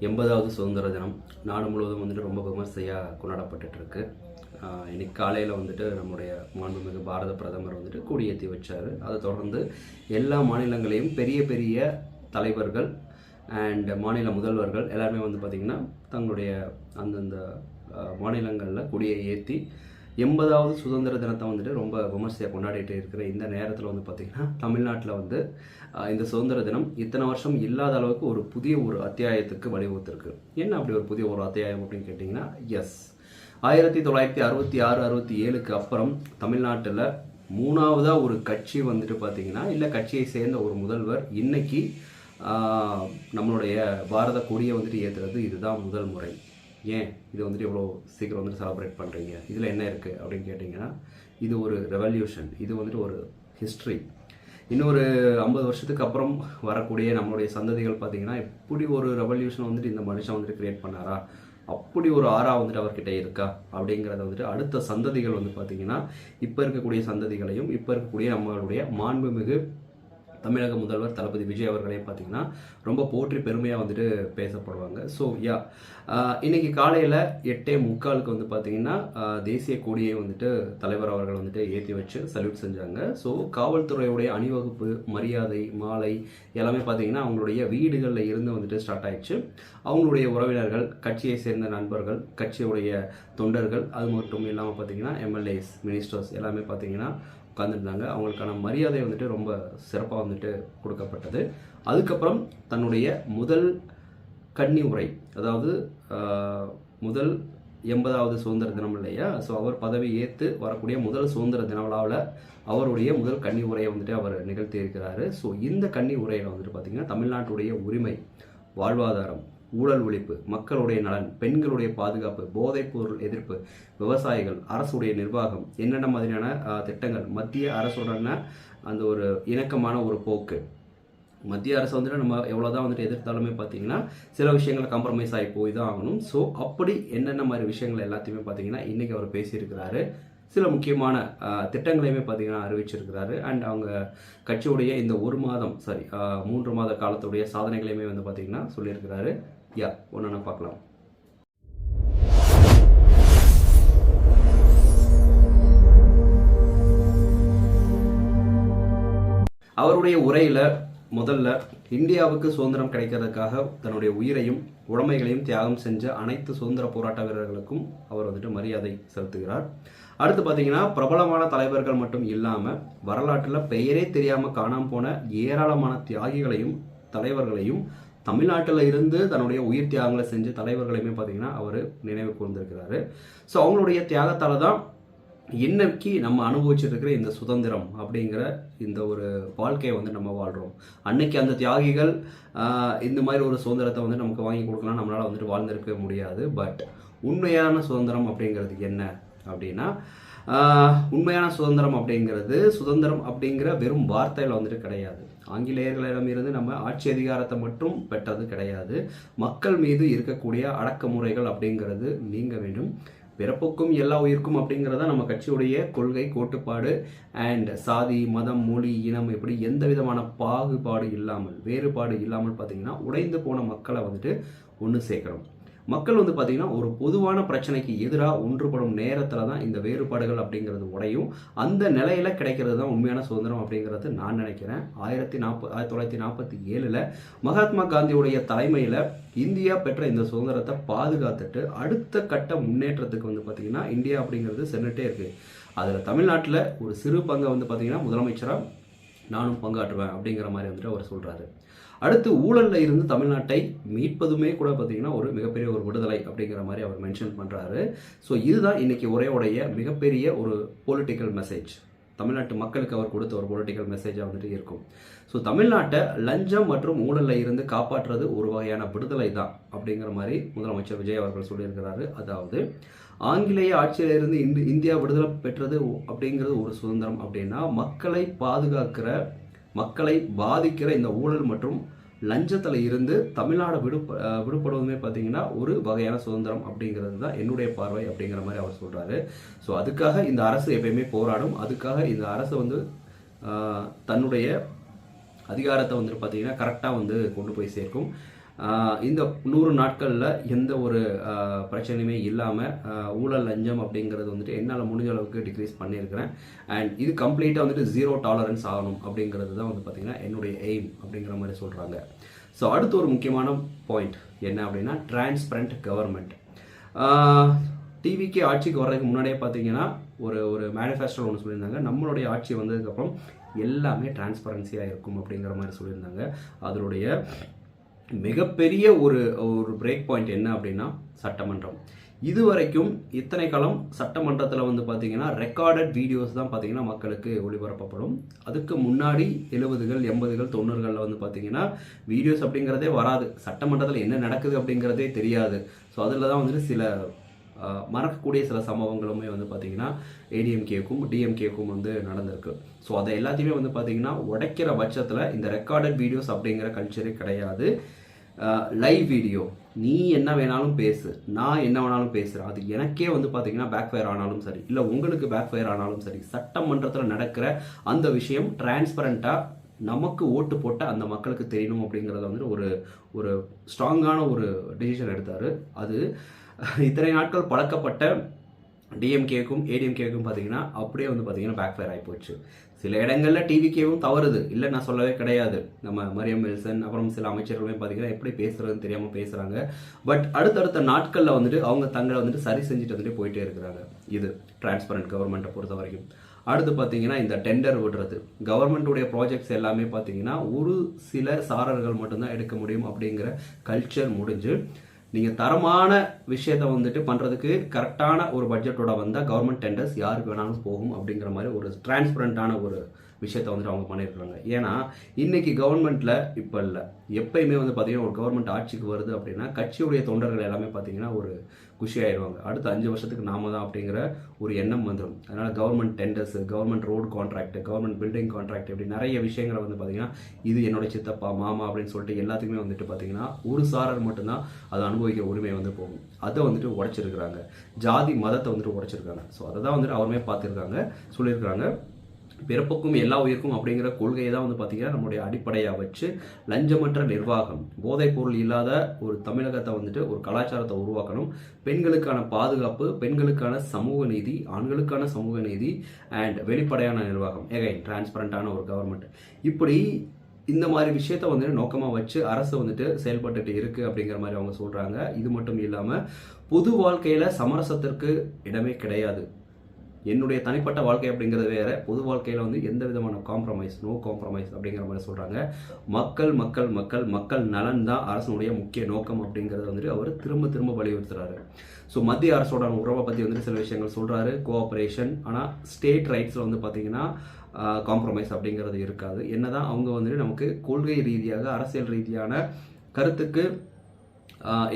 80வது சுதந்திர தினம் நாடு முழுவதும் வந்துட்டு ரொம்ப விமர்சையாக கொண்டாடப்பட்டுருக்கு. இன்னைக்கு காலையில் வந்துட்டு நம்முடைய மாண்புமிகு பாரத பிரதமர் வந்துட்டு கொடியேற்றி வச்சார். அதை தொடர்ந்து எல்லா மாநிலங்களையும் பெரிய பெரிய தலைவர்கள் அண்ட் மாநில முதல்வர்கள் எல்லாருமே வந்து பார்த்திங்கன்னா தங்களுடைய அந்தந்த மாநிலங்களில் கொடியை ஏற்றி 80வது சுதந்திர தினத்தை வந்துட்டு ரொம்ப விமர்சையாக கொண்டாடிட்டு இருக்கிற இந்த நேரத்தில் வந்து பார்த்திங்கன்னா தமிழ்நாட்டில் வந்து இந்த சுதந்திர தினம் இத்தனை வருஷம் இல்லாத அளவுக்கு ஒரு புதிய ஒரு அத்தியாயத்துக்கு வழிவகுத்திருக்கு. என்ன அப்படி ஒரு புதிய ஒரு அத்தியாயம் அப்படின்னு கேட்டிங்கன்னா, எஸ் 1966-67க்கு அப்புறம் தமிழ்நாட்டில் மூணாவதாக ஒரு கட்சி வந்துட்டு பார்த்திங்கன்னா, இல்லை கட்சியை சேர்ந்த ஒரு முதல்வர் இன்னைக்கு நம்மளுடைய பாரத கொடியை வந்துட்டு ஏற்றுறது இதுதான் முதல் முறை. ஏன் இது வந்துட்டு இவ்வளோ சீக்கிரம் வந்துட்டு செலிப்ரேட் பண்ணுறீங்க, இதில் என்ன இருக்குது அப்படின்னு கேட்டிங்கன்னா, இது ஒரு ரெவல்யூஷன், இது வந்துட்டு ஒரு ஹிஸ்ட்ரி. இன்னொரு 50 வருஷத்துக்கு அப்புறம் வரக்கூடிய நம்மளுடைய சந்ததிகள் பார்த்திங்கன்னா, எப்படி ஒரு ரெவல்யூஷன் வந்துட்டு இந்த மனுஷன் வந்துட்டு கிரியேட் பண்ணாரா, அப்படி ஒரு ஆறா வந்துட்டு அவர்கிட்ட இருக்கா அப்படிங்கிறத வந்துட்டு அடுத்த சந்ததிகள் வந்து பார்த்திங்கன்னா, இப்போ இருக்கக்கூடிய சந்ததிகளையும் இப்போ இருக்கக்கூடிய நம்மளுடைய மாண்புமிகு தமிழக முதல்வர் தளபதி விஜய் அவர்களே பார்த்திங்கன்னா ரொம்ப போற்றி பெருமையாக வந்துட்டு பேசப்படுவாங்க. ஸோ இன்னைக்கு காலையில் 8:45 வந்து பார்த்திங்கன்னா தேசிய கொடியை வந்துட்டு தலைவர் அவர்கள் வந்துட்டு ஏற்றி வச்சு சல்யூட் செஞ்சாங்க. ஸோ காவல்துறையுடைய அணிவகுப்பு, மரியாதை, மாலை எல்லாமே பார்த்திங்கன்னா அவங்களுடைய வீடுகளில் இருந்து வந்துட்டு ஸ்டார்ட் ஆயிடுச்சு. அவங்களுடைய உறவினர்கள், கட்சியை சேர்ந்த நண்பர்கள், கட்சியுடைய தொண்டர்கள், அது மட்டும் இல்லாமல் பார்த்திங்கன்னா எம்எல்ஏஸ், மினிஸ்டர்ஸ் எல்லாமே பார்த்திங்கன்னா உட்காந்துருந்தாங்க. அவங்களுக்கான மரியாதை வந்துட்டு ரொம்ப சிறப்பாக வந்துட்டு கொடுக்கப்பட்டது. அதுக்கப்புறம் தன்னுடைய முதல் கன்னி உரை, அதாவது முதல் 80வது சுதந்திர தினம் இல்லையா, ஸோ அவர் பதவி ஏற்று வரக்கூடிய முதல் சுதந்திர தின விழாவில் அவருடைய முதல் கன்னி உரையை வந்துட்டு அவர் நிகழ்த்தி இருக்கிறாரு. ஸோ இந்த கன்னி உரையில் வந்துட்டு பார்த்திங்கன்னா தமிழ்நாட்டுடைய உரிமை, வாழ்வாதாரம், ஊழல் ஒழிப்பு, மக்களுடைய நலன், பெண்களுடைய பாதுகாப்பு, போதைப்பொருள் எதிர்ப்பு, விவசாயிகள், அரசுடைய நிர்வாகம், என்னென்ன மாதிரியான திட்டங்கள், மத்திய அரசுடன அந்த ஒரு இணக்கமான ஒரு போக்கு, மத்திய அரசு வந்துட்டு நம்ம எவ்வளோதான் வந்துட்டு எதிர்த்தாலுமே பார்த்தீங்கன்னா சில விஷயங்களை காம்ப்ரமைஸ் ஆகி போய் தான் ஆகணும். ஸோ அப்படி என்னென்ன மாதிரி விஷயங்கள் எல்லாத்தையுமே பார்த்தீங்கன்னா இன்றைக்கி அவர் பேசியிருக்கிறாரு. சில முக்கியமான திட்டங்களையுமே பார்த்தீங்கன்னா அறிவிச்சிருக்கிறாரு. அண்ட் அவங்க கட்சியுடைய இந்த 3 மாத காலத்துடைய சாதனைகளையுமே வந்து பார்த்தீங்கன்னா சொல்லியிருக்கிறாரு. ஒன்று பார்க்கலாம். அவருடைய உரையில முதல்ல இந்தியாவுக்கு சுதந்திரம் கிடைக்கிறதுக்காக தன்னுடைய உயிரையும் உடைமைகளையும் தியாகம் செஞ்ச அனைத்து சுதந்திர போராட்ட வீரர்களுக்கும் அவர் வந்துட்டு மரியாதை செலுத்துகிறார். அடுத்து பார்த்தீங்கன்னா பிரபலமான தலைவர்கள் மட்டும் இல்லாமல் வரலாற்றில் பெயரே தெரியாமல் காணாமல் போன ஏராளமான தியாகிகளையும் தலைவர்களையும் தமிழ்நாட்டில் இருந்து தன்னுடைய உயிர் தியாகங்களை செஞ்ச தலைவர்களையுமே பார்த்தீங்கன்னா அவர் நினைவு கூர்ந்திருக்கிறாரு. ஸோ அவங்களுடைய தியாகத்தால் தான் இன்னைக்கு நம்ம அனுபவிச்சிருக்கிற இந்த சுதந்திரம் அப்படிங்கிற இந்த ஒரு வாழ்க்கையை வந்து நம்ம வாழ்கிறோம். அன்னைக்கு அந்த தியாகிகள் இந்த மாதிரி ஒரு சுதந்திரத்தை வந்து நமக்கு வாங்கி கொடுக்கலாம், நம்மளால் வந்துட்டு வாழ்ந்திருக்க முடியாது. பட் உண்மையான சுதந்திரம் அப்படிங்கிறது என்ன அப்படின்னா, உண்மையான சுதந்திரம் அப்படிங்கிறது சுதந்திரம் அப்படிங்கிற வெறும் வார்த்தையில் வந்துட்டு கிடையாது. ஆங்கிலேயர்களிடமிருந்து நம்ம ஆட்சி அதிகாரத்தை மட்டும் பெற்றது கிடையாது. மக்கள் மீது இருக்கக்கூடிய அடக்குமுறைகள் அப்படிங்கிறது நீங்க வேண்டும். பிறப்புக்கும் எல்லா உயிருக்கும் அப்படிங்கிறத நம்ம கட்சியுடைய கொள்கை, கோட்பாடு. அண்ட் சாதி, மதம், மொழி, இனம் இப்படி எந்த விதமான பாகுபாடு இல்லாமல், வேறுபாடு இல்லாமல் பார்த்தீங்கன்னா உடைந்து போன மக்களை வந்துட்டு ஒன்று சேர்க்கணும். மக்கள் வந்து பார்த்தீங்கன்னா ஒரு பொதுவான பிரச்சனைக்கு எதிராக ஒன்றுபடும் நேரத்தில் தான் இந்த வேறுபாடுகள் அப்படிங்கிறது உடையும். அந்த நிலையில் கிடைக்கிறது தான் உண்மையான சுதந்திரம் அப்படிங்கிறது நான் நினைக்கிறேன். 1947 மகாத்மா காந்தியுடைய தலைமையில் இந்தியா பெற்ற இந்த சுதந்திரத்தை பாதுகாத்துட்டு அடுத்த கட்ட முன்னேற்றத்துக்கு வந்து பார்த்தீங்கன்னா இந்தியா அப்படிங்கிறது சென்றுட்டே இருக்குது. அதில் தமிழ்நாட்டில் ஒரு சிறு பங்கை வந்து பார்த்தீங்கன்னா முதலமைச்சராக நானும் பங்காற்றுவேன் அப்படிங்கிற மாதிரி வந்துட்டு அவர் சொல்கிறாரு. அடுத்து ஊழலில் இருந்து தமிழ்நாட்டை மீட்பதுமே கூட பார்த்தீங்கன்னா ஒரு மிகப்பெரிய ஒரு விடுதலை அப்படிங்கிற மாதிரி அவர் மென்ஷன் பண்ணுறாரு. ஸோ இதுதான் இன்னைக்கு உரையுடைய மிகப்பெரிய ஒரு பொலிட்டிக்கல் மெசேஜ். தமிழ்நாட்டு மக்களுக்கு அவர் கொடுத்த ஒரு பொலிட்டிக்கல் மெசேஜாக வந்துட்டு இருக்கும். ஸோ தமிழ்நாட்டை லஞ்சம் மற்றும் ஊழலில் இருந்து காப்பாற்றுறது ஒரு வகையான விடுதலை தான் அப்படிங்கிற மாதிரி முதலமைச்சர் விஜய் அவர்கள் சொல்லியிருக்கிறாரு. அதாவது ஆங்கிலேய ஆட்சியிலிருந்து இந்தியா விடுதலை பெற்றது அப்படிங்கிறது ஒரு சுதந்திரம் அப்படின்னா, மக்களை பாதுகாக்கிற, மக்களை பாதிக்கிற இந்த ஊழல் மற்றும் லஞ்சத்தில் இருந்து தமிழ்நாடு விடுபடுவதுமே பார்த்தீங்கன்னா ஒரு வகையான சுதந்திரம் அப்படிங்கிறது தான் என்னுடைய பார்வை அப்படிங்கிற மாதிரி அவர் சொல்கிறாரு. ஸோ அதுக்காக இந்த அரசு எப்பயுமே போராடும். அதுக்காக இந்த அரசு வந்து தன்னுடைய அதிகாரத்தை வந்துட்டு பார்த்தீங்கன்னா கரெக்டாக வந்து கொண்டு போய் சேர்க்கும். இந்த 100 நாட்களில் எந்த ஒரு பிரச்சனையுமே இல்லாமல் ஊழல் லஞ்சம் அப்படிங்கிறது வந்துட்டு என்னால் முடிஞ்ச அளவுக்கு டிக்ரீஸ் பண்ணியிருக்கிறேன். அண்ட் இது கம்ப்ளீட்டாக வந்துட்டு 0 டாலரன்ஸ் ஆகணும் அப்படிங்கிறது தான் வந்து பார்த்திங்கன்னா என்னுடைய எய்ம் அப்படிங்கிற மாதிரி சொல்கிறாங்க. ஸோ அடுத்து ஒரு முக்கியமான பாயிண்ட் என்ன அப்படின்னா டிரான்ஸ்பரண்ட் கவர்மெண்ட். டிவிக்கு ஆட்சிக்கு வர்றதுக்கு முன்னாடியே பார்த்தீங்கன்னா ஒரு மேனிஃபெஸ்டோ ஒன்று சொல்லியிருந்தாங்க. நம்மளுடைய ஆட்சி வந்ததுக்கப்புறம் எல்லாமே டிரான்ஸ்பரன்சியாக இருக்கும் அப்படிங்கிற மாதிரி சொல்லியிருந்தாங்க. அதனுடைய மிகப்பெரிய ஒரு பிரேக் பாயிண்ட் என்ன அப்படின்னா சட்டமன்றம். இதுவரைக்கும் இத்தனை காலம் சட்டமன்றத்தில் வந்து பார்த்தீங்கன்னா ரெக்கார்டட் வீடியோஸ் தான் பார்த்தீங்கன்னா மக்களுக்கு ஒளிபரப்பப்படும். அதுக்கு முன்னாடி 70கள் 80கள் 90களில் வந்து பார்த்தீங்கன்னா வீடியோஸ் அப்படிங்கிறதே வராது. சட்டமன்றத்தில் என்ன நடக்குது அப்படிங்கிறதே தெரியாது. ஸோ அதில் தான் வந்துட்டு சில மறக்கக்கூடிய சில சம்பவங்களுமே வந்து பார்த்தீங்கன்னா ஏடிஎம்கேக்கும் டிஎம்கேக்கும் வந்து நடந்திருக்கு. ஸோ அதை எல்லாத்தையுமே வந்து பார்த்தீங்கன்னா உடைக்கிற பட்சத்தில் இந்த ரெக்கார்டட் வீடியோஸ் அப்படிங்கிற கல்ச்சரே கிடையாது. லைவ் வீடியோ, நீ என்ன வேணாலும் பேசு, நான் என்ன வேணாலும் பேசுகிறேன், அது எனக்கே வந்து பார்த்தீங்கன்னா பேக் ஃபயர் ஆனாலும் சரி, இல்லை உங்களுக்கு பேக் ஃபயர் ஆனாலும் சரி, சட்டமன்றத்தில் நடக்கிற அந்த விஷயம் டிரான்ஸ்பரண்ட்டாக நமக்கு ஓட்டு போட்ட அந்த மக்களுக்கு தெரியணும் அப்படிங்கிறத வந்து ஒரு ஸ்ட்ராங்கான ஒரு டிசிஷன் எடுத்தார். அது இத்தனை நாட்கள் பழக்கப்பட்ட டிஎம்கேக்கும் ஏடிஎம்கேக்கும் பார்த்தீங்கன்னா அப்படியே வந்து பார்த்தீங்கன்னா பேக் ஃபயர் ஆகி போச்சு. சில இடங்களில் டிவிகேவும் தவறுது, இல்லை நான் சொல்லவே கிடையாது. நம்ம மரியம் வில்சன் அப்புறம் சில அமைச்சர்களுமே பார்த்தீங்கன்னா எப்படி பேசுறதுன்னு தெரியாமல் பேசுகிறாங்க. பட் அடுத்தடுத்த நாட்களில் வந்துட்டு அவங்க தங்களை வந்துட்டு சரி செஞ்சுட்டு வந்துட்டு போயிட்டே இருக்கிறாங்க. இது டிரான்ஸ்பரண்ட் கவர்மெண்ட்டை பொறுத்த வரைக்கும். அடுத்து பார்த்தீங்கன்னா இந்த டெண்டர் விடுறது, கவர்மெண்ட்டுடைய ப்ராஜெக்ட்ஸ் எல்லாமே பார்த்தீங்கன்னா ஒரு சில சாரர்கள் மட்டும்தான் எடுக்க முடியும் அப்படிங்கிற கல்ச்சர் முடிஞ்சு நீங்கள் தரமான விஷயத்தை வந்துட்டு பண்ணுறதுக்கு கரெக்டான ஒரு பட்ஜெட்டோட வந்தால் கவர்மெண்ட் டெண்டர்ஸ் யாருக்கு வேணாலும் போகும் அப்படிங்கிற மாதிரி ஒரு டிரான்ஸ்பரண்டான ஒரு விஷயத்தை வந்துட்டு அவங்க பண்ணியிருக்காங்க. ஏன்னா இன்னைக்கு கவர்மெண்ட்டில் இப்போ இல்லை, எப்பயுமே வந்து பார்த்தீங்கன்னா ஒரு கவர்மெண்ட் ஆட்சிக்கு வருது அப்படின்னா கட்சியுடைய தொண்டர்கள் எல்லாமே பார்த்தீங்கன்னா ஒரு குஷி ஆயிடுவாங்க. அடுத்த 5 வருஷத்துக்கு நாம தான் அப்படிங்கிற ஒரு எண்ணம் வந்துடும். அதனால் government tenders, government road contract, government building contract, இப்படி நிறைய விஷயங்களை வந்து பார்த்தீங்கன்னா இது என்னோட சித்தப்பா மாமா அப்படின்னு சொல்லிட்டு எல்லாத்துக்குமே வந்துட்டு பார்த்தீங்கன்னா ஒரு சாரர் மட்டும்தான் அதை அனுபவிக்கிற உரிமை வந்து போகும். அதை வந்துட்டு உடைச்சிருக்கிறாங்க. ஜாதி மதத்தை வந்துட்டு உடைச்சிருக்காங்க. ஸோ அதை தான் வந்துட்டு அவருமே பார்த்துருக்காங்க, சொல்லியிருக்காங்க. பிறப்புக்கும் எல்லா உயிருக்கும் அப்படிங்கிற கொள்கையை தான் வந்து பார்த்தீங்கன்னா நம்மளுடைய அடிப்படையாக வச்சு லஞ்சமற்ற நிர்வாகம், போதைப் பொருள் இல்லாத ஒரு தமிழகத்தை வந்துட்டு ஒரு கலாச்சாரத்தை உருவாக்கணும். பெண்களுக்கான பாதுகாப்பு, பெண்களுக்கான சமூக நீதி, ஆண்களுக்கான சமூக நீதி அண்ட் வெளிப்படையான நிர்வாகம், எகைன் டிரான்ஸ்பரண்டான ஒரு கவர்மெண்ட். இப்படி இந்த மாதிரி விஷயத்த வந்துட்டு நோக்கமாக வச்சு அரசு வந்துட்டு செயல்பட்டுட்டு இருக்கு அப்படிங்கிற மாதிரி அவங்க சொல்றாங்க. இது மட்டும் இல்லாமல் பொது வாழ்க்கையில சமரசத்திற்கு இடமே கிடையாது. என்னுடைய தனிப்பட்ட வாழ்க்கை அப்படிங்கிறது வேற, பொது வாழ்க்கையில் வந்து எந்த விதமான காம்ப்ரமைஸ், நோ காம்ப்ரமைஸ் அப்படிங்கிற மாதிரி சொல்கிறாங்க. மக்கள் மக்கள் மக்கள் மக்கள் நலன் தான் அரசனுடைய முக்கிய நோக்கம் அப்படிங்கிறத வந்துட்டு அவர் திரும்ப திரும்ப வலியுறுத்துறாரு. ஸோ மத்திய அரசோட உறவை பற்றி வந்துட்டு சில விஷயங்கள் சொல்கிறாரு, கோஆப்ரேஷன். ஆனால் ஸ்டேட் ரைட்ஸில் வந்து பார்த்தீங்கன்னா காம்ப்ரமைஸ் அப்படிங்கிறது இருக்காது. என்னதான் அவங்க வந்துட்டு நமக்கு கொள்கை ரீதியாக அரசியல் ரீதியான கருத்துக்கு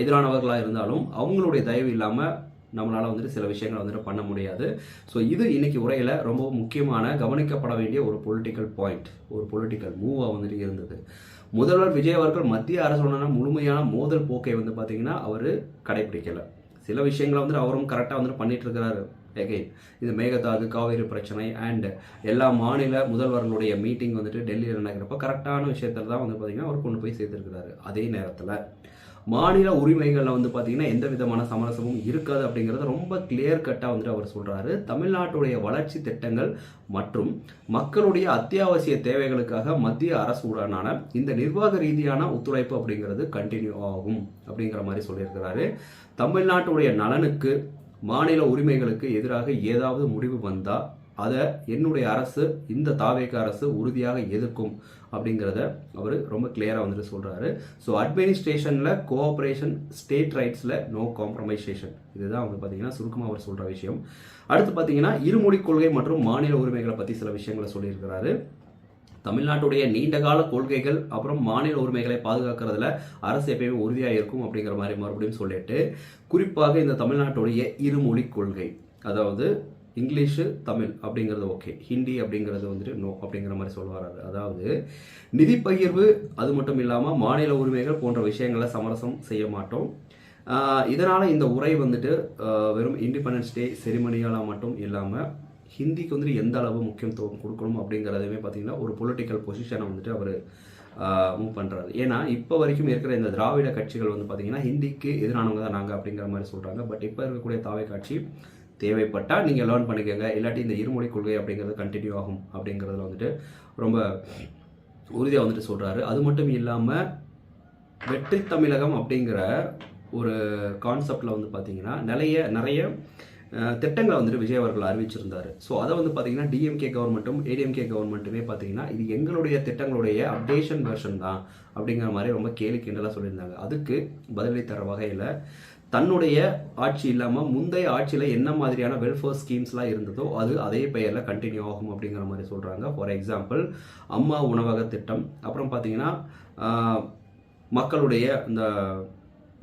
எதிரானவர்களாக இருந்தாலும் அவங்களுடைய தயவு இல்லாமல் நம்மளால் வந்துட்டு சில விஷயங்களை வந்துட்டு பண்ண முடியாது. ஸோ இது இன்னைக்கு உரையில் ரொம்ப முக்கியமான கவனிக்கப்பட வேண்டிய ஒரு பொலிட்டிக்கல் பாயிண்ட், ஒரு பொலிட்டிக்கல் மூவாக வந்துட்டு இருந்தது. முதல்வர் விஜய் அவர்கள் மத்திய அரசுடனான முழுமையான மோதல் போக்கை வந்து பார்த்தீங்கன்னா அவர் கடைபிடிக்கலை. சில விஷயங்களை வந்துட்டு அவரும் கரெக்டாக வந்துட்டு பண்ணிட்டு இருக்கிறாரு. எகைன் இது மேகதாது, காவேரி பிரச்சனை அண்ட் எல்லா மாநில முதல்வர்களுடைய மீட்டிங் வந்துட்டு டெல்லியில் நடக்கிறப்ப கரெக்டான விஷயத்தில் தான் வந்து பார்த்தீங்கன்னா அவர் கொண்டு போய் சேர்த்துருக்கிறாரு. அதே நேரத்தில் மாநில உரிமைகளில் வந்து பார்த்தீங்கன்னா எந்த விதமான சமரசமும் இருக்காது அப்படிங்கிறத ரொம்ப கிளியர் கட்டாக வந்துட்டு அவர் சொல்கிறாரு. தமிழ்நாட்டுடைய வளர்ச்சி திட்டங்கள் மற்றும் மக்களுடைய அத்தியாவசிய தேவைகளுக்காக மத்திய அரசுடனான இந்த நிர்வாக ரீதியான ஒத்துழைப்பு அப்படிங்கிறது கண்டினியூ ஆகும் அப்படிங்கிற மாதிரி சொல்லியிருக்கிறாரு. தமிழ்நாட்டுடைய நலனுக்கு, மாநில உரிமைகளுக்கு எதிராக ஏதாவது முடிவு வந்தால் அதை என்னுடைய அரசு, இந்த தாவேக அரசு உறுதியாக எதிர்க்கும் அப்படிங்கிறத அவர் ரொம்ப கிளியராக வந்துட்டு சொல்கிறாரு. ஸோ அட்மினிஸ்ட்ரேஷனில் கோஆப்ரேஷன், ஸ்டேட் ரைட்ஸில் நோ காம்ப்ரமைசேஷன், இதுதான் வந்து பார்த்தீங்கன்னா சுருக்கமாக அவர் சொல்கிற விஷயம். அடுத்து பார்த்தீங்கன்னா இருமொழி கொள்கை மற்றும் மாநில உரிமைகளை பற்றி சில விஷயங்களை சொல்லியிருக்கிறாரு. தமிழ்நாட்டுடைய நீண்டகால கொள்கைகள் அப்புறம் மாநில உரிமைகளை பாதுகாக்கிறதுல அரசு எப்பயுமே உறுதியாக இருக்கும் அப்படிங்கிற மாதிரி மறுபடியும் சொல்லிட்டு, குறிப்பாக இந்த தமிழ்நாட்டுடைய இருமொழி கொள்கை, அதாவது இங்கிலீஷு தமிழ் அப்படிங்கிறது ஓகே, ஹிந்தி அப்படிங்கிறது வந்துட்டு நோ அப்படிங்கிற மாதிரி சொல்லுவார். அதாவது நிதி பகிர்வு, அது மட்டும் இல்லாமல் மாநில உரிமைகள் போன்ற விஷயங்களை சமரசம் செய்ய மாட்டோம். இதனால் இந்த உரை வந்துட்டு வெறும் இண்டிபெண்டன்ஸ் டே செரிமனியால் மட்டும் இல்லாமல் ஹிந்திக்கு வந்துட்டு எந்த அளவு முக்கியத்துவம் கொடுக்கணும் அப்படிங்கிறதுமே பார்த்தீங்கன்னா ஒரு பொலிட்டிக்கல் பொசிஷனை வந்துட்டு அவர் மூவ் பண்ணுறாரு. ஏன்னா இப்போ வரைக்கும் இருக்கிற இந்த திராவிட கட்சிகள் வந்து பார்த்திங்கன்னா ஹிந்திக்கு எதிரானவங்க தான் நாங்கள் அப்படிங்கிற மாதிரி சொல்கிறாங்க. பட் இப்போ இருக்கக்கூடிய தாவை காட்சி தேவைப்பட்டால் நீங்கள் லேர்ன் பண்ணிக்கோங்க, இல்லாட்டி இந்த இருமொழி கொள்கை அப்படிங்கிறது கண்டினியூ ஆகும் அப்படிங்கிறதுல வந்துட்டு ரொம்ப உறுதியாக வந்துட்டு சொல்கிறாரு. அது மட்டும் இல்லாமல் வெற்றி தமிழகம் அப்படிங்கிற ஒரு கான்செப்டில் வந்து பார்த்திங்கன்னா நிறைய திட்டங்களை வந்துட்டு விஜய் அவர்கள் அறிவிச்சிருந்தார். ஸோ அதை வந்து பார்த்திங்கன்னா டிஎம்கே கவர்மெண்ட்டும் ஏடிஎம்கே கவர்மெண்ட்டுமே பார்த்திங்கன்னா இது எங்களுடைய திட்டங்களுடைய அப்டேஷன் வெர்ஷன் தான் அப்படிங்கிற மாதிரி ரொம்ப கேலி கிண்டலாக சொல்லியிருந்தாங்க. அதுக்கு பதிலடி தர வகையில் தன்னுடைய ஆட்சி இல்லாமல் முந்தைய ஆட்சியில் என்ன மாதிரியான வெல்ஃபேர் ஸ்கீம்ஸ்லாம் இருந்ததோ அது அதே பெயரில் கண்டினியூ ஆகும் அப்படிங்கிற மாதிரி சொல்கிறாங்க. ஃபார் எக்ஸாம்பிள் அம்மா உணவக திட்டம், அப்புறம் பார்த்திங்கன்னா மக்களுடைய இந்த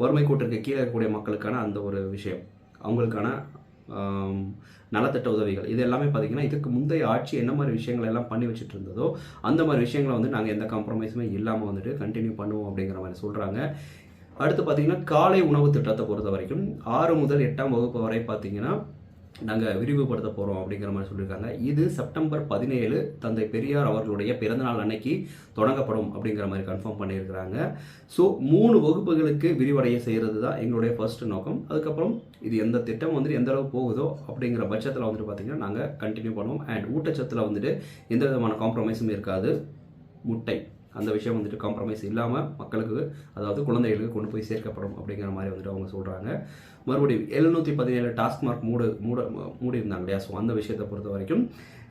வறுமை கூட்டிற்கு கீழே இருக்கக்கூடிய மக்களுக்கான அந்த ஒரு விஷயம், அவங்களுக்கான நலத்திட்ட உதவிகள், இது எல்லாமே பார்த்திங்கன்னா இதுக்கு முந்தைய ஆட்சி என்ன மாதிரி விஷயங்கள் எல்லாம் பண்ணி வச்சுட்டு இருந்ததோ அந்த மாதிரி விஷயங்களை வந்து நாங்கள் எந்த காம்ப்ரமைஸுமே இல்லாமல் வந்துட்டு கண்டினியூ பண்ணுவோம் அப்படிங்கிற மாதிரி சொல்கிறாங்க. அடுத்து பார்த்திங்கன்னா காலை உணவு திட்டத்தை பொறுத்த வரைக்கும் 6 முதல் 8ஆம் வகுப்பு வரை பார்த்திங்கன்னா நாங்கள் விரிவுபடுத்த போகிறோம் அப்படிங்கிற மாதிரி சொல்லியிருக்காங்க. இது செப்டம்பர் 17 தந்தை பெரியார் அவர்களுடைய பிறந்தநாள் அன்னைக்கு தொடங்கப்படும் அப்படிங்கிற மாதிரி கன்ஃபார்ம் பண்ணியிருக்கிறாங்க. ஸோ 3 வகுப்புகளுக்கு விரிவடைய செய்கிறது தான் எங்களுடைய ஃபர்ஸ்ட் நோக்கம். அதுக்கப்புறம் இது எந்த திட்டம் வந்துட்டு எந்த அளவு போகுதோ அப்படிங்கிற பட்சத்தில் வந்துட்டு பார்த்திங்கன்னா நாங்கள் கண்டினியூ பண்ணுவோம். அண்ட் ஊட்டச்சத்தில் வந்துட்டு எந்த விதமான காம்ப்ரமைஸும் இருக்காது. முட்டை அந்த விஷயம் வந்துட்டு காம்ப்ரமைஸ் இல்லாமல் மக்களுக்கு, அதாவது குழந்தைகளுக்கு கொண்டு போய் சேர்க்கப்படும் அப்படிங்கிற மாதிரி வந்துட்டு அவங்க சொல்கிறாங்க. மறுபடியும் 717 டாஸ்க் மார்க் மூடி இருந்தாங்க இல்லையா. ஸோ அந்த விஷயத்தை பொறுத்த வரைக்கும்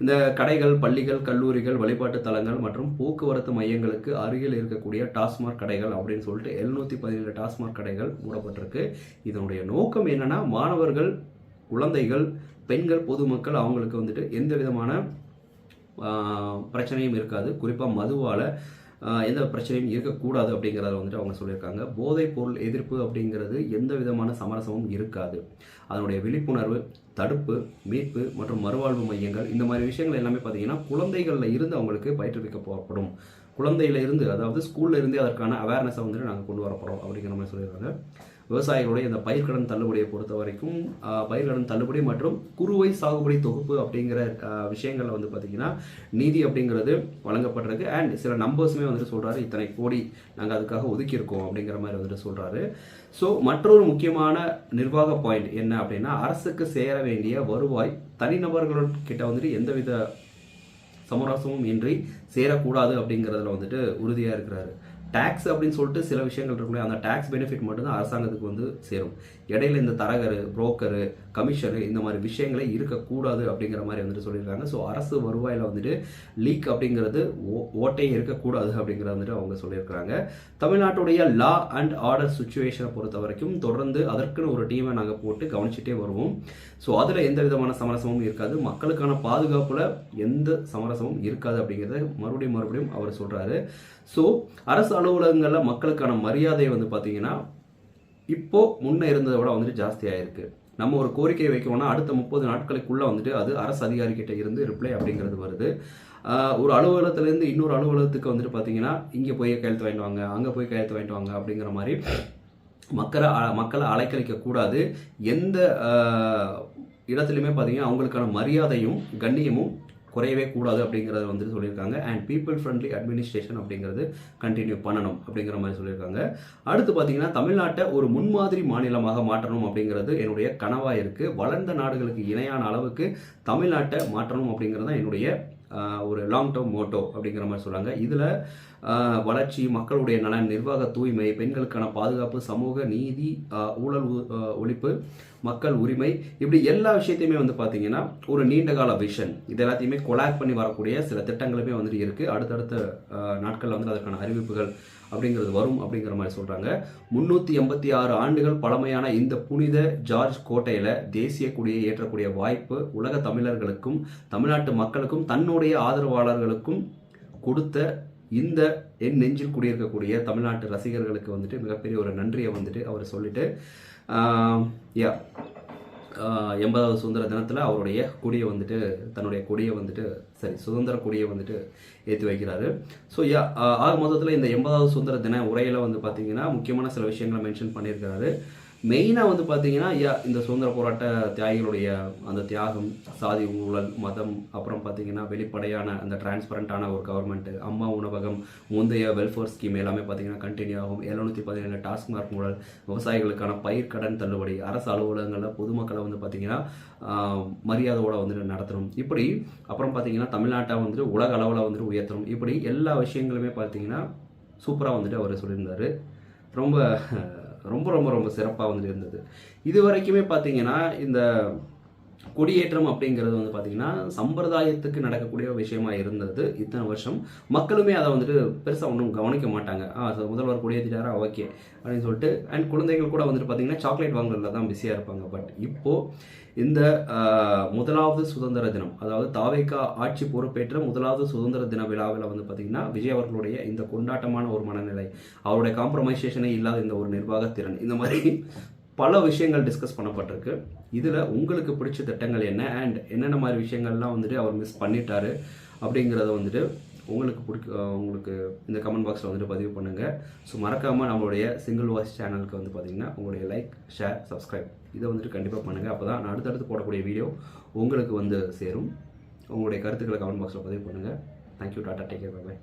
இந்த கடைகள், பள்ளிகள், கல்லூரிகள், வழிபாட்டு தலங்கள் மற்றும் போக்குவரத்து மையங்களுக்கு அருகில் இருக்கக்கூடிய டாஸ்மார்க் கடைகள் அப்படின்னு சொல்லிட்டு 717 டாஸ்மார்க் கடைகள் மூடப்பட்டிருக்கு. இதனுடைய நோக்கம் என்னன்னா, மாணவர்கள், குழந்தைகள், பெண்கள், பொதுமக்கள் அவங்களுக்கு வந்துட்டு எந்த விதமான பிரச்சனையும் இருக்காது. குறிப்பாக மதுவால் எந்த பிரச்சனையும் இருக்கக்கூடாது அப்படிங்கிறத வந்துட்டு அவங்க சொல்லியிருக்காங்க. போதைப் பொருள் எதிர்ப்பு அப்படிங்கிறது எந்த விதமான சமரசமும் இருக்காது. அதனுடைய விழிப்புணர்வு, தடுப்பு, மீட்பு மற்றும் மறுவாழ்வு மையங்கள், இந்த மாதிரி விஷயங்கள் எல்லாமே பார்த்தீங்கன்னா குழந்தைகளில் இருந்து அவங்களுக்கு பயிற்றுவிக்கப்படும். குழந்தையில இருந்து, அதாவது ஸ்கூல்ல இருந்தே அதற்கான அவேர்னஸை வந்துட்டு நாங்கள் கொண்டு வரப்போகிறோம் அப்படிங்கிற மாதிரி சொல்லியிருக்காங்க. விவசாயிகளுடைய இந்த பயிர்க்கடன் தள்ளுபடியை பொறுத்த வரைக்கும் பயிர்க்கடன் தள்ளுபடி மற்றும் குறுவை சாகுபடி தொகுப்பு அப்படிங்கிற விஷயங்களில் வந்து பார்த்திங்கன்னா நீதி அப்படிங்கிறது வழங்கப்படுறது. அண்ட் சில நம்பர்ஸுமே வந்துட்டு சொல்கிறாரு, இத்தனை கோடி நாங்கள் அதுக்காக ஒதுக்கியிருக்கோம் அப்படிங்கிற மாதிரி வந்துட்டு சொல்கிறாரு. ஸோ மற்றொரு முக்கியமான நிர்வாக பாயிண்ட் என்ன அப்படின்னா, அரசுக்கு சேர வேண்டிய வருவாய் தனிநபர்கள்கிட்ட வந்துட்டு எந்தவித சமரசமும் இன்றி சேரக்கூடாது அப்படிங்கிறதுல வந்துட்டு உறுதியாக இருக்கிறாரு. டேக்ஸ் அப்படின்னு சொல்லிட்டு சில விஷயங்கள் இருக்குல்லையா, அந்த டேக்ஸ் பெனிஃபிட் மட்டும்தான் அரசாங்கத்துக்கு வந்து சேரும். இடையில இந்த தரகரு, புரோக்கரு, கமிஷனு இந்த மாதிரி விஷயங்களே இருக்கக்கூடாது அப்படிங்கிற மாதிரி வந்துட்டு சொல்லியிருக்காங்க. ஸோ அரசு வருவாயில் வந்துட்டு லீக் அப்படிங்கிறது ஓட்டையே இருக்கக்கூடாது அப்படிங்கிறத வந்துட்டு அவங்க சொல்லியிருக்கிறாங்க. தமிழ்நாட்டுடைய லா அண்ட் ஆர்டர் சுச்சுவேஷனை பொறுத்த வரைக்கும் தொடர்ந்து அதற்குன்னு ஒரு டீமை நாங்கள் போட்டு கவனிச்சுட்டே வருவோம். ஸோ அதில் எந்த விதமான சமரசமும் இருக்காது. மக்களுக்கான பாதுகாப்பில் எந்த சமரசமும் இருக்காது அப்படிங்கிறத மறுபடியும் அவர் சொல்கிறாரு. ஸோ அரசு அலுவலகங்களில் மக்களுக்கான மரியாதை வந்து பார்த்தீங்கன்னா இப்போ முன்னே இருந்ததை விட வந்துட்டு ஜாஸ்தியாக இருக்குது. நம்ம ஒரு கோரிக்கை வைக்கணும்னா அடுத்த 30 நாட்களுக்குள்ளே வந்துட்டு அது அரசு அதிகாரிகிட்ட இருந்து ரிப்ளை அப்படிங்கிறது வருது. ஒரு அலுவலகத்துலேருந்து இன்னொரு அலுவலகத்துக்கு வந்துட்டு பார்த்தீங்கன்னா இங்கே போய் கையெழுத்து வாங்கிட்டு வாங்க, அங்கே போய் கையெழுத்து வாங்கிட்டு வாங்க அப்படிங்கிற மாதிரி மக்களை அலைக்கழிக்க கூடாது. எந்த இடத்துலையுமே பார்த்தீங்கன்னா அவங்களுக்கான மரியாதையும் கண்ணியமும் குறையவே கூடாது அப்படிங்கிறத வந்துட்டு சொல்லியிருக்காங்க. அண்ட் பீப்புள் ஃப்ரெண்ட்லி அட்மினிஸ்ட்ரேஷன் அப்படிங்கிறது கண்டினியூ பண்ணணும் அப்படிங்கிற மாதிரி சொல்லியிருக்காங்க. அடுத்து பார்த்தீங்கன்னா தமிழ்நாட்டை ஒரு முன்மாதிரி மாநிலமாக மாற்றணும் அப்படிங்கிறது என்னுடைய கனவாக இருக்குது. வளர்ந்த நாடுகளுக்கு இணையான அளவுக்கு தமிழ்நாட்டை மாற்றணும் அப்படிங்கிறது தான் என்னுடைய ஒரு லாங் டேர்ம் மோட்டோ அப்படிங்கிற மாதிரி சொல்கிறாங்க. இதில் வளர்ச்சி, மக்களுடைய நலன், நிர்வாக தூய்மை, பெண்களுக்கான பாதுகாப்பு, சமூக நீதி, ஊழல் ஒழிப்பு, மக்கள் உரிமை, இப்படி எல்லா விஷயத்தையுமே வந்து பார்த்தீங்கன்னா ஒரு நீண்டகால விஷன், இது எல்லாத்தையுமே கொலாக் பண்ணி வரக்கூடிய சில திட்டங்களுமே வந்துட்டு இருக்குது. அடுத்தடுத்த நாட்களில் வந்து அதற்கான அறிவிப்புகள் அப்படிங்கிறது வரும் அப்படிங்கிற மாதிரி சொல்கிறாங்க. 386 ஆண்டுகள் பழமையான இந்த புனித ஜார்ஜ் கோட்டையில் தேசிய கொடியை ஏற்றக்கூடிய வாய்ப்பு உலக தமிழர்களுக்கும் தமிழ்நாட்டு மக்களுக்கும் தன்னுடைய ஆதரவாளர்களுக்கும் கொடுத்த இந்த என் நெஞ்சில் குடியிருக்கக்கூடிய தமிழ்நாட்டு ரசிகர்களுக்கு வந்துட்டு மிகப்பெரிய ஒரு நன்றியை வந்துட்டு அவர் சொல்லிட்டு 80வது சுதந்திர தினத்தில் அவருடைய கொடியை வந்துட்டு தன்னுடைய கொடியை வந்துட்டு சுதந்திர கொடியை வந்துட்டு ஏற்றி வைக்கிறாரு. ஸோ ஆக மொத்தத்தில் இந்த 80வது சுதந்திர தின உரையில் வந்து பார்த்தீங்கன்னா முக்கியமான சில விஷயங்களை மென்ஷன் பண்ணியிருக்கிறாரு. மெயினாக வந்து பார்த்தீங்கன்னா இந்த சுதந்திர போராட்ட தியாகிகளுடைய அந்த தியாகம், சாதி ஊழல், மதம், அப்புறம் பார்த்தீங்கன்னா வெளிப்படையான அந்த டிரான்ஸ்பரண்டான ஒரு கவர்மெண்ட்டு, அம்மா உணவகம், முந்தைய வெல்ஃபேர் ஸ்கீம் எல்லாமே பார்த்தீங்கன்னா கண்டினியூ ஆகும். 717 டாஸ்மார்க் ஊழல், விவசாயிகளுக்கான பயிர் கடன் தள்ளுபடி, அரசு அலுவலகங்களில் பொதுமக்களை வந்து பார்த்தீங்கன்னா மரியாதையோடு வந்துட்டு நடத்தணும். இப்படி அப்புறம் பார்த்தீங்கன்னா தமிழ்நாட்டை வந்துட்டு உலக அளவில் வந்துட்டு உயர்த்தணும். இப்படி எல்லா விஷயங்களுமே பார்த்தீங்கன்னா சூப்பராக வந்துட்டு அவர் சொல்லியிருந்தார். ரொம்ப ரொம்ப ரொம்ப ரொம்ப சிறப்பாக வந்துட்டு இருந்தது. இது வரைக்குமே பார்த்தீங்கன்னா இந்த கொடியேற்றம் அப்படிங்கிறது வந்து பார்த்தீங்கன்னா சம்பிரதாயத்துக்கு நடக்கக்கூடிய விஷயமா இருந்தது இத்தனை வருஷம். மக்களுமே அதை வந்துட்டு பெருசாக ஒன்றும் கவனிக்க மாட்டாங்க. முதல்வர் கொடியேற்றிட்டாரா ஓகே அப்படின்னு சொல்லிட்டு. அண்ட் குழந்தைகள் கூட வந்துட்டு பார்த்தீங்கன்னா சாக்லேட் வாங்குறதுல தான் பிஸியாக இருப்பாங்க. பட் இப்போது இந்த முதலாவது சுதந்திர தினம், அதாவது தாவேகா ஆட்சி பொறுப்பேற்ற முதலாவது சுதந்திர தின விழாவில் வந்து பார்த்தீங்கன்னா விஜய் அவர்களுடைய இந்த கொண்டாட்டமான ஒரு மனநிலை, அவருடைய காம்ப்ரமைசேஷனே இல்லாத இந்த ஒரு நிர்வாகத்திறன், இந்த மாதிரி பல விஷயங்கள் டிஸ்கஸ் பண்ணப்பட்டிருக்கு. இதில் உங்களுக்கு பிடிச்ச திட்டங்கள் என்ன அண்ட் என்னென்ன மாதிரி விஷயங்கள்லாம் வந்துட்டு அவர் மிஸ் பண்ணிட்டாரு அப்படிங்கிறத வந்துட்டு உங்களுக்கு இந்த கமெண்ட் பாக்ஸில் வந்துட்டு பதிவு பண்ணுங்கள். ஸோ மறக்காமல் நம்மளுடைய சிங்கிள் வாய்ஸ் சேனலுக்கு வந்து பார்த்தீங்கன்னா உங்களுடைய லைக், ஷேர், சப்ஸ்கிரைப் இதை வந்துட்டு கண்டிப்பாக பண்ணுங்கள். அப்போ தான் நான் அடுத்தடுத்து போடக்கூடிய வீடியோ உங்களுக்கு வந்து சேரும். உங்களுடைய கருத்துக்களை கமெண்ட் பாக்ஸில் பதிவு பண்ணுங்கள். Thank you, tata, take care, bye by.